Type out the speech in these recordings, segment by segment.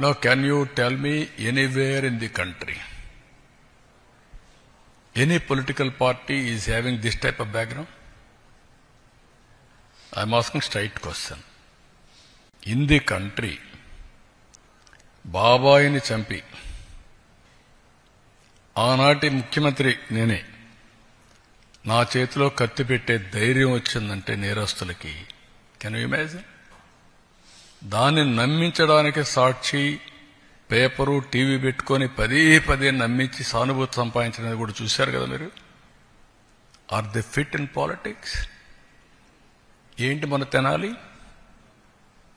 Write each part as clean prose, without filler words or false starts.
Now, can you tell me anywhere in the country, any political party is having this type of background? I'm asking straight question. In the country, బాబాయిని చంపి ఆనాటి ముఖ్యమంత్రి నేనే నా చేతిలో కత్తి పెట్టే ధైర్యం వచ్చిందంటే నేరస్తులకి, కెన్ యూ ఇమాజిన్? దాన్ని నమ్మించడానికి సాక్షి పేపరు టీవీ పెట్టుకొని పదే నమ్మించి సానుభూతి సంపాదించినది కూడా చూశారు కదా మీరు. Are they fit in politics? ఏంటి మన తెనాలి?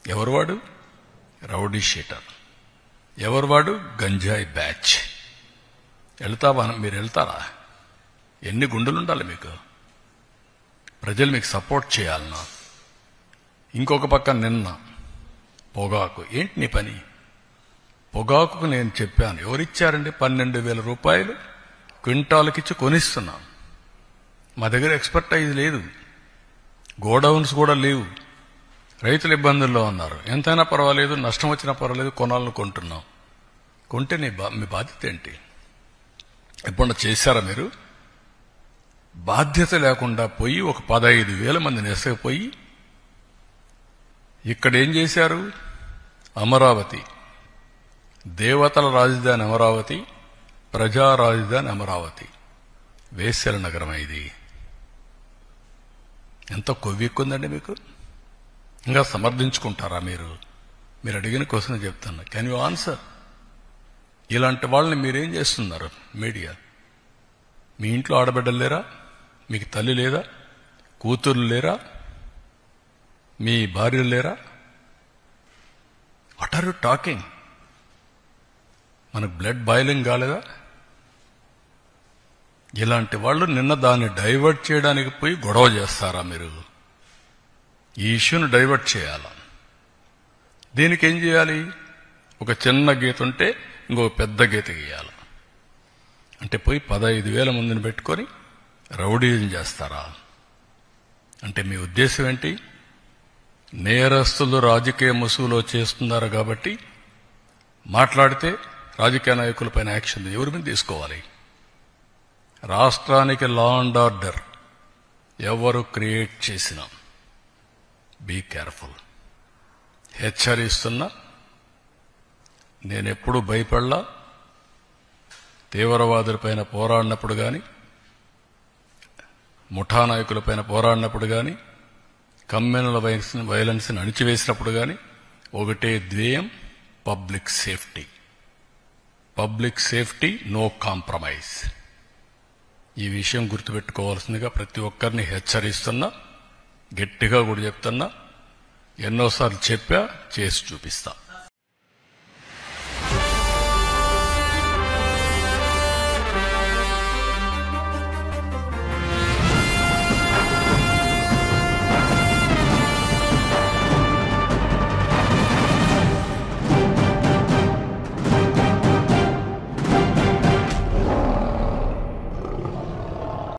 ఎవరు వాడు? Rowdy sheeter. ఎవరు వాడు? గంజాయి బ్యాచ్. మీరు వెళ్తారా? ఎన్ని గుండెలుండాలి మీకు? ప్రజలు మీకు సపోర్ట్ చేయాలన్నా. ఇంకొక పక్క నిన్న పొగాకు. ఏంటి నీ పని? పొగాకుకు నేను చెప్పాను, ఎవరిచ్చారండి? 12,000 రూపాయలు క్వింటాల్కిచ్చి కొనిస్తున్నాం. మా దగ్గర ఎక్స్పర్టైజ్ లేదు, గోడౌన్స్ కూడా లేవు, రైతులు ఇబ్బందుల్లో ఉన్నారు. ఎంతైనా పర్వాలేదు, నష్టం వచ్చినా పర్వాలేదు, కొనాలను కొంటున్నాం. కొంటే మీ బాధ్యత ఏంటి? ఎప్పుడన్నా చేశారా మీరు? బాధ్యత లేకుండా పోయి ఒక 15,000 మందిని ఎసగిపోయి ఇక్కడేం చేశారు? అమరావతి, దేవతల రాజధాని అమరావతి, ప్రజా రాజధాని అమరావతి, వేశ్యల నగరం. ఇది ఎంత కొవ్వెక్కుందండి మీకు? ఇంకా సమర్థించుకుంటారా మీరు? మీరు అడిగిన క్వశ్చన్ చెప్తున్నా, కెన్ యూ ఆన్సర్? ఇలాంటి వాళ్ళని మీరేం చేస్తున్నారు? మీడియా. మీ ఇంట్లో ఆడబిడ్డలు లేరా? మీకు తల్లి లేదా? కూతుర్లు లేరా? మీ భార్యలు లేరా? What are you talking? మనకు బ్లడ్ బాయిలింగ్ కాలేదా? ఇలాంటి వాళ్ళు నిన్న దాన్ని డైవర్ట్ చేయడానికి పోయి గొడవ చేస్తారా మీరు? ఈ ఇష్యూను డైవర్ట్ చేయాలా? దీనికి ఏం చేయాలి? ఒక చిన్న గీత ఉంటే ఇంకో పెద్ద గీత గీయాలి. అంటే పోయి 15,000 మందిని పెట్టుకొని రౌడీజం చేస్తారా? అంటే మీ ఉద్దేశం ఏంటి? నేరస్తులు రాజకీయ ముసుగులో చేస్తున్నారు కాబట్టి మాట్లాడితే రాజకీయ నాయకులపైన యాక్షన్ ఎవరి మీద తీసుకోవాలి? రాష్ట్రానికి లా అండ్ ఆర్డర్ ఎవరు క్రియేట్ చేసినా బీ కేర్ఫుల్. హెచ్చరిస్తున్నా. నేనెప్పుడు భయపడలా. తీవ్రవాదులపైన పోరాడినప్పుడు కానీ, ముఠా నాయకులపైన పోరాడినప్పుడు కానీ, కమ్యూనల్ వైలెన్స్ని అణిచివేసినప్పుడు కానీ ఒకటే ధ్యేయం, public safety. Public safety, no compromise. ఈ విషయం గుర్తుపెట్టుకోవాల్సిందిగా ప్రతి ఒక్కరిని హెచ్చరిస్తున్నా. గట్టిగా కూడా చెప్తున్నా. ఎన్నోసార్లు చెప్పా, చేసి చూపిస్తా.